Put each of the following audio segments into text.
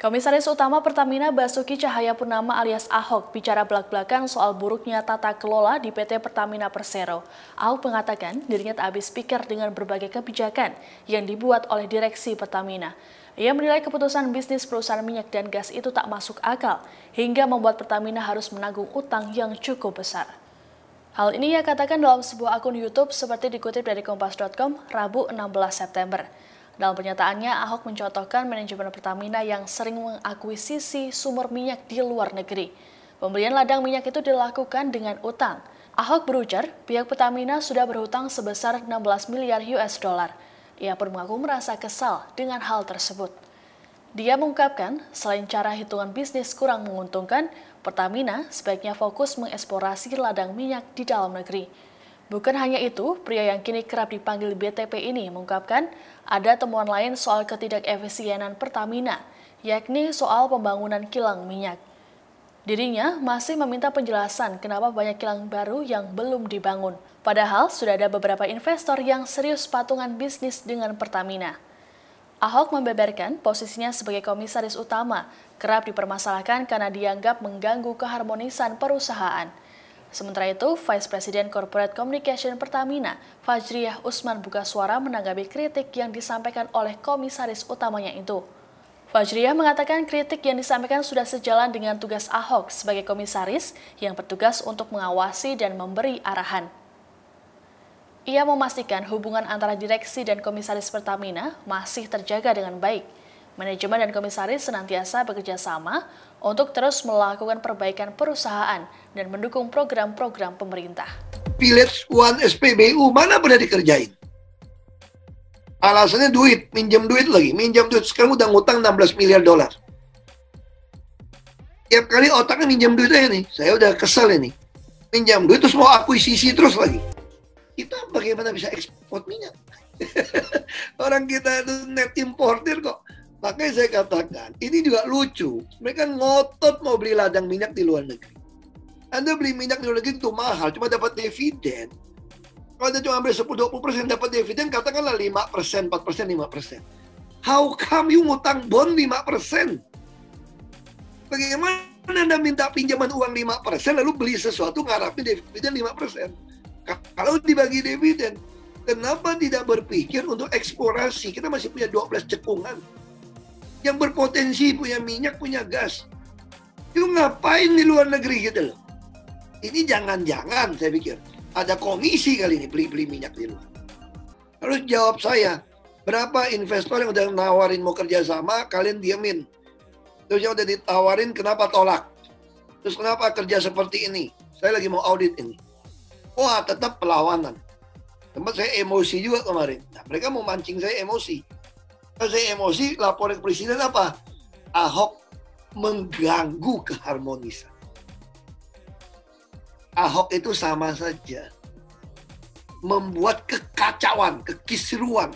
Komisaris Utama Pertamina Basuki Cahayapurnama alias Ahok bicara belak-belakan soal buruknya tata kelola di PT Pertamina Persero. Ahok mengatakan dirinya tak habis pikir dengan berbagai kebijakan yang dibuat oleh direksi Pertamina. Ia menilai keputusan bisnis perusahaan minyak dan gas itu tak masuk akal, hingga membuat Pertamina harus menanggung utang yang cukup besar. Hal ini ia katakan dalam sebuah akun YouTube seperti dikutip dari Kompas.com Rabu 16 September. Dalam pernyataannya, Ahok mencontohkan manajemen Pertamina yang sering mengakuisisi sumber minyak di luar negeri. Pembelian ladang minyak itu dilakukan dengan utang. Ahok berujar, pihak Pertamina sudah berhutang sebesar 16 miliar US dollar. Ia pun mengaku merasa kesal dengan hal tersebut. Dia mengungkapkan, selain cara hitungan bisnis kurang menguntungkan, Pertamina sebaiknya fokus mengeksplorasi ladang minyak di dalam negeri. Bukan hanya itu, pria yang kini kerap dipanggil BTP ini mengungkapkan ada temuan lain soal ketidakefisienan Pertamina, yakni soal pembangunan kilang minyak. Dirinya masih meminta penjelasan kenapa banyak kilang baru yang belum dibangun, padahal sudah ada beberapa investor yang serius patungan bisnis dengan Pertamina. Ahok membeberkan posisinya sebagai komisaris utama kerap dipermasalahkan karena dianggap mengganggu keharmonisan perusahaan. Sementara itu, Vice President Corporate Communication Pertamina, Fajriyah Usman buka suara menanggapi kritik yang disampaikan oleh komisaris utamanya itu. Fajriyah mengatakan kritik yang disampaikan sudah sejalan dengan tugas Ahok sebagai komisaris yang bertugas untuk mengawasi dan memberi arahan. Ia memastikan hubungan antara direksi dan komisaris Pertamina masih terjaga dengan baik. Manajemen dan komisaris senantiasa bekerja sama untuk terus melakukan perbaikan perusahaan dan mendukung program-program pemerintah. Village One SPBU mana pernah dikerjain? Alasannya duit, minjem duit lagi, minjem duit. Sekarang udah ngutang 16 miliar dolar. Tiap kali otaknya minjem duit aja nih, saya udah kesel ini. Minjem duit terus mau akuisisi terus lagi. Kita bagaimana bisa ekspor minyak? Orang kita itu net importer kok. Makanya saya katakan, ini juga lucu. Mereka ngotot mau beli ladang minyak di luar negeri. Anda beli minyak di luar negeri itu mahal, cuma dapat dividen. Kalau Anda cuma ambil 10-20% dapat dividen, katakanlah 5%, 4%, 5%. How come you ngutang bond 5%? Bagaimana Anda minta pinjaman uang 5%, lalu beli sesuatu ngarapin dividen 5%? Kalau dibagi dividen, kenapa tidak berpikir untuk eksplorasi? Kita masih punya 12 cekungan yang berpotensi punya minyak, punya gas. Itu ngapain di luar negeri gitu loh. Ini jangan-jangan saya pikir ada komisi kali ini beli-beli minyak di luar. Lalu jawab saya, berapa investor yang udah nawarin mau kerjasama, kalian diemin. Terus yang udah ditawarin, kenapa tolak? Terus kenapa kerja seperti ini? Saya lagi mau audit ini. Wah, tetap perlawanan. Tempat saya emosi juga kemarin. Nah, mereka mau mancing saya emosi. Kalau saya emosi, laporan ke presiden apa? Ahok mengganggu keharmonisan. Ahok itu sama saja membuat kekacauan, kekisruan.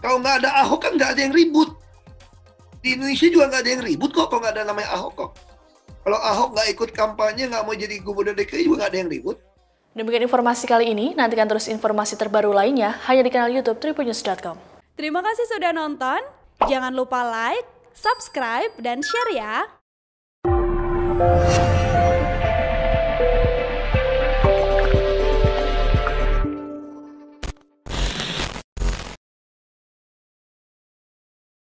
Kalau nggak ada Ahok kan nggak ada yang ribut. Di Indonesia juga nggak ada yang ribut kok kalau nggak ada namanya Ahok kok. Kalau Ahok nggak ikut kampanye, nggak mau jadi gubernur DKI juga nggak ada yang ribut. Demikian informasi kali ini, nantikan terus informasi terbaru lainnya hanya di kanal YouTube tribunnews.com. Terima kasih sudah nonton. Jangan lupa like, subscribe, dan share ya.